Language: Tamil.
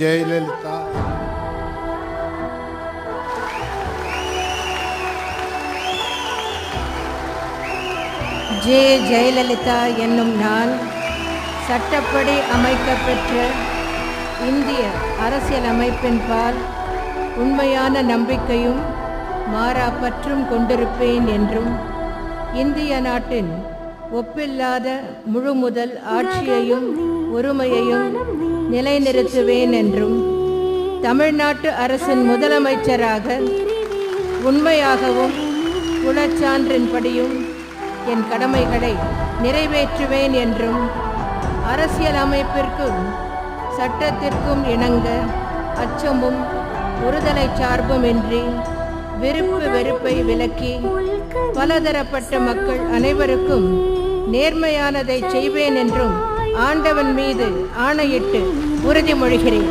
ஜெயலலிதா. ஜெயலலிதா என்னும் நான் சட்டப்படி அமைக்கப்பெற்ற இந்திய அரசியலமைப்பின் பால் உண்மையான நம்பிக்கையும் மாறாப்பற்றும் கொண்டிருப்பேன் என்றும் இந்திய நாட்டின் ஒப்பில்லாத முழுமுதல் ஆட்சியையும் ஒருமையையும் நிலைநிறுத்துவேன் என்றும் தமிழ்நாட்டு அரசின் முதலமைச்சராக உண்மையாகவும் குலச்சான்றின்படியும் என் கடமைகளை நிறைவேற்றுவேன் என்றும் அரசியலமைப்பிற்கும் சட்டத்திற்கும் இணங்க அச்சமும் ஒருதலை சார்புமின்றி விருப்பு வெறுப்பை விலக்கி பலதரப்பட்ட மக்கள் அனைவருக்கும் நேர்மையானதை செய்வேன் என்றும் ஆண்டவன் மீது ஆணையிட்டு உறுதிமொழிகிறேன்.